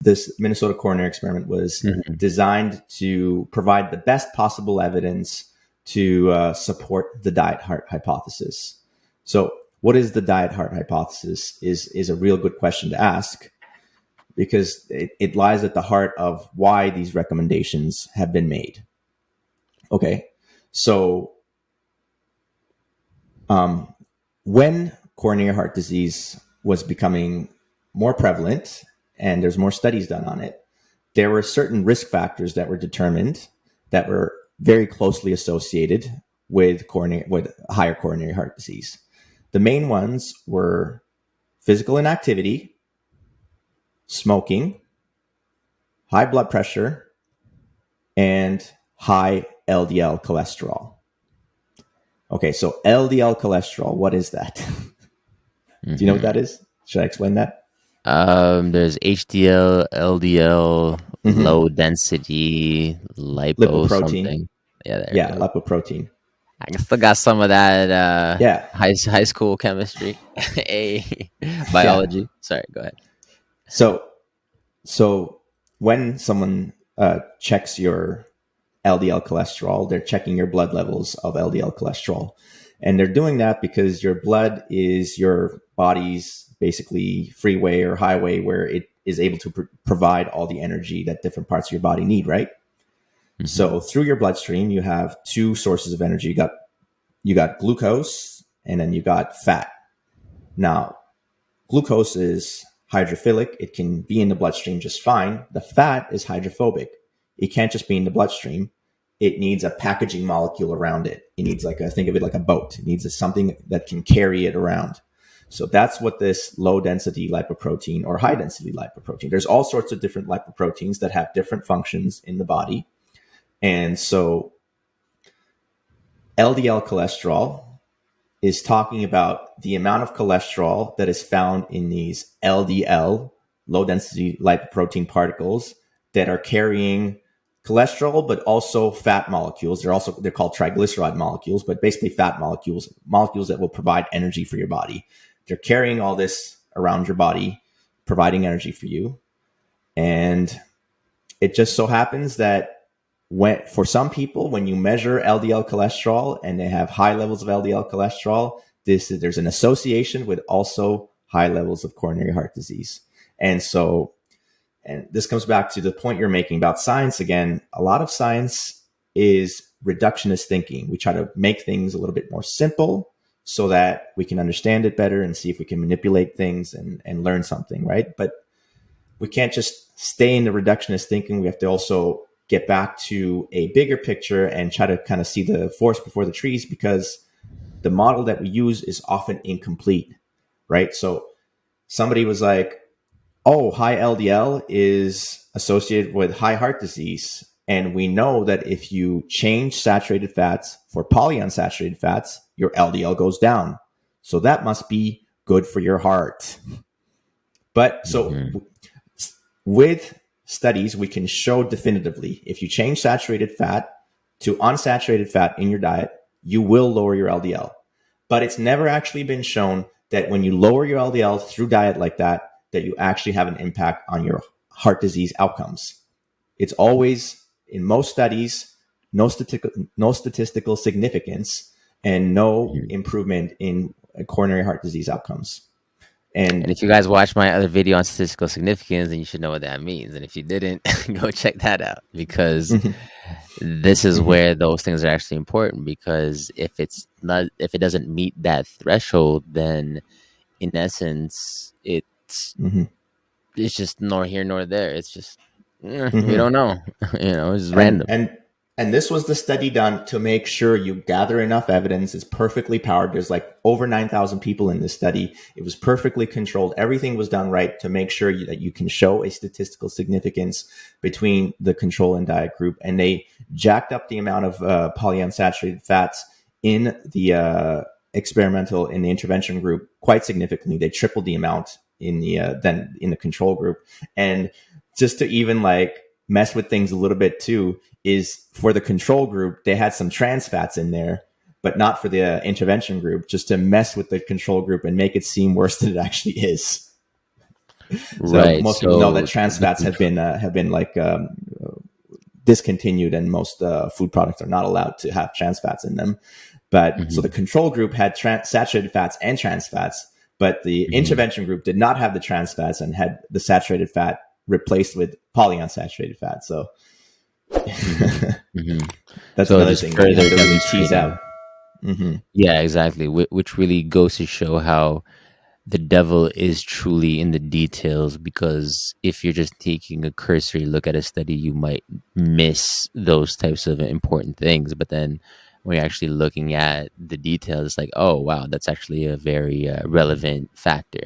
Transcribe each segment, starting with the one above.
this Minnesota Coronary Experiment was designed to provide the best possible evidence to support the diet heart hypothesis. So what is the diet heart hypothesis is a real good question to ask, because it lies at the heart of why these recommendations have been made. Okay, so when coronary heart disease was becoming more prevalent and there's more studies done on it, there were certain risk factors that were determined that were very closely associated with higher coronary heart disease. The main ones were physical inactivity, smoking, high blood pressure, and high LDL cholesterol. Okay, so LDL cholesterol, what is that? Do you know what that is? Should I explain that? There's HDL, LDL, low density lipoprotein. Something. Yeah, lipoprotein. I still got some of that high school chemistry, biology. Yeah. Sorry, go ahead. So when someone checks your LDL cholesterol, they're checking your blood levels of LDL cholesterol. And they're doing that because your blood is your body's basically freeway or highway where it is able to provide all the energy that different parts of your body need, right? Mm-hmm. So through your bloodstream, you have two sources of energy. You got glucose, and then you got fat. Now, glucose is hydrophilic. It can be in the bloodstream just fine. The fat is hydrophobic. It can't just be in the bloodstream. It needs a packaging molecule around it. It needs think of it like a boat. It needs something that can carry it around. So that's what this low density lipoprotein or high density lipoprotein. There's all sorts of different lipoproteins that have different functions in the body. And so LDL cholesterol is talking about the amount of cholesterol that is found in these LDL, low density lipoprotein particles that are carrying cholesterol, but also fat molecules. They're called triglyceride molecules, but basically fat molecules that will provide energy for your body. They're carrying all this around your body, providing energy for you. And it just so happens that for some people, when you measure LDL cholesterol and they have high levels of LDL cholesterol, there's an association with also high levels of coronary heart disease. And this comes back to the point you're making about science again. A lot of science is reductionist thinking. We try to make things a little bit more simple so that we can understand it better and see if we can manipulate things and learn something, right? But we can't just stay in the reductionist thinking. We have to also get back to a bigger picture and try to kind of see the forest before the trees, because the model that we use is often incomplete, right? So somebody was like, oh, high LDL is associated with high heart disease. And we know that if you change saturated fats for polyunsaturated fats, your LDL goes down. So that must be good for your heart. But with studies, we can show definitively if you change saturated fat to unsaturated fat in your diet, you will lower your LDL. But it's never actually been shown that when you lower your LDL through diet like that you actually have an impact on your heart disease outcomes. It's always, in most studies, no statistical significance and no improvement in coronary heart disease outcomes. And if you guys watch my other video on statistical significance, then you should know what that means. And if you didn't, go check that out, because this is where those things are actually important. Because if it doesn't meet that threshold, then in essence, it's just nor here nor there. It's just we don't know. It's random. And this was the study done to make sure you gather enough evidence. It's perfectly powered. There's like over 9,000 people in this study. It was perfectly controlled. Everything was done right to make sure that you can show a statistical significance between the control and diet group. And they jacked up the amount of polyunsaturated fats in the intervention group quite significantly. They tripled the amount in the control group. And just to even mess with things a little bit too, is for the control group, they had some trans fats in there, but not for the intervention group, just to mess with the control group and make it seem worse than it actually is. So Right. most people know that So trans the fats have been like discontinued, and most food products are not allowed to have trans fats in them. But so the mhm, control group had saturated fats and trans fats, but the mhm, intervention group did not have the trans fats and had the saturated fat replaced with polyunsaturated fat. So mhm, mhm. that's So another just thing that you have further to really tease out. demonstrating. Yeah, exactly. Which really goes to show how the devil is truly in the details, because if you're just taking a cursory look at a study, you might miss those types of important things. But then when you're actually looking at the details, it's like, oh, wow, that's actually a very relevant factor.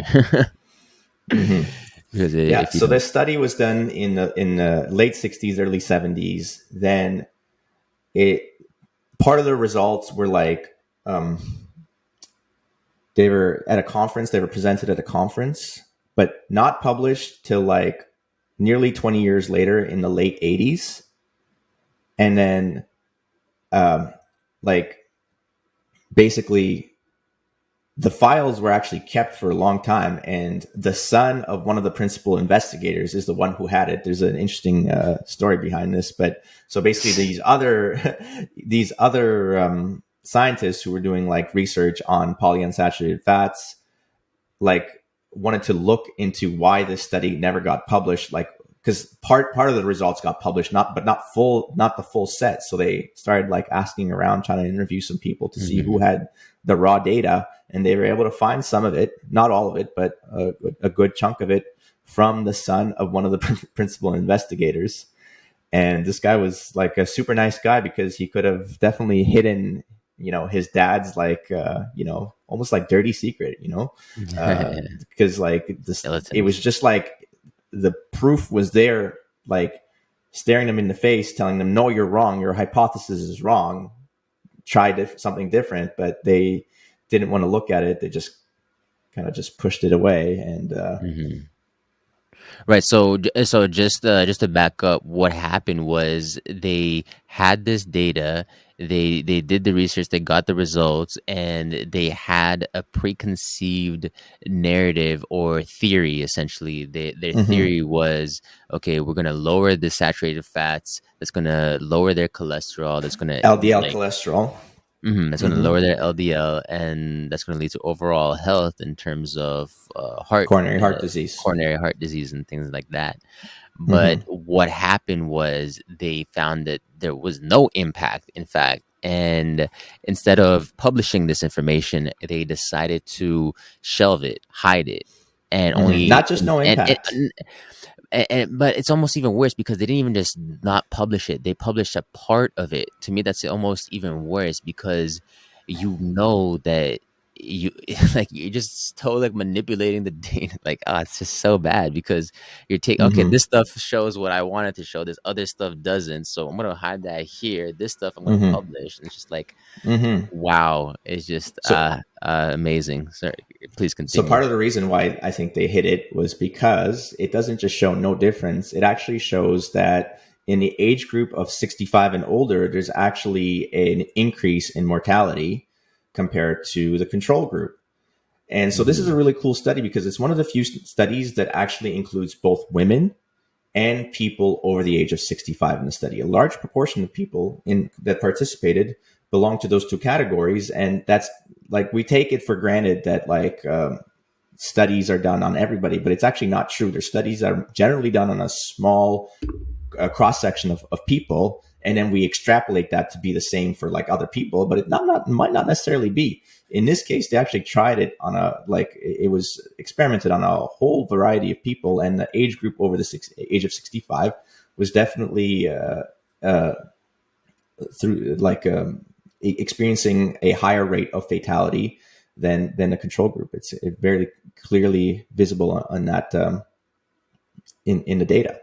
Because Yeah. if you So don't, this study was done in the late '60s, early '70s. Then it part of the results were like they were at a conference. They were presented at a conference, but not published till like nearly 20 years later in the late '80s. And then um, like basically the files were actually kept for a long time, and the son of one of the principal investigators is the one who had it. There's an interesting story behind this, but so basically these other these other scientists who were doing like research on polyunsaturated fats like wanted to look into why this study never got published, like because part of the results got published, not the full set. So they started like asking around, trying to interview some people to see who mhm. had the raw data, and they were able to find some of it, not all of it, but a good chunk of it from the son of one of the principal investigators. And this guy was like a super nice guy because he could have definitely hidden, his dad's like, almost like dirty secret, because like this, it was Skeletons. just like the proof was there, like staring them in the face, telling them, no, you're wrong. Your hypothesis is wrong. Try something different, but they didn't want to look at it. They just kind of just pushed it away. And Mhm. Right. So, so just to back up, what happened was they had this data. They did the research. They got the results, and they had a preconceived narrative or theory. Essentially, their mhm. theory was, okay, we're gonna lower the saturated fats. That's gonna lower their cholesterol. That's gonna LDL like cholesterol. That's going to Hmm. lower their LDL, and that's going to lead to overall health in terms of Coronary heart disease. coronary heart disease and things like that. But Hmm. what happened was they found that there was no impact, in fact. And instead of publishing this information, they decided to shelve it, hide it, and Hmm. only Not just no and impact. but it's almost even worse because they didn't even just not publish it. They published a part of it. To me, that's almost even worse because you know that you like you're just totally like manipulating the data. Like, oh, it's just so bad because you're taking okay, Hmm. this stuff shows what I wanted to show. This other stuff doesn't. So I'm gonna hide that here. This stuff I'm gonna Hmm. publish. And it's just like, Hmm. wow, it's just So, amazing. Sorry, please so continue. part of the reason why I think they hit it was because it doesn't just show no difference. It actually shows that in the age group of 65 and older, there's actually an increase in mortality compared to the control group. And so this is a Hmm. really cool study because it's one of the few studies that actually includes both women and people over the age of 65 in the study. A large proportion of people in that participated belong to those two categories, and that's like we take it for granted that like studies are done on everybody, but it's actually not true. Their studies are generally done on a small cross section of people, and then we extrapolate that to be the same for like other people, but it might not necessarily be. In this case, they actually tried it on a like it was experimented on a whole variety of people, and the age group over the age of 65 was definitely uh, through like experiencing a higher rate of fatality than the control group. It's very clearly visible on that in the data.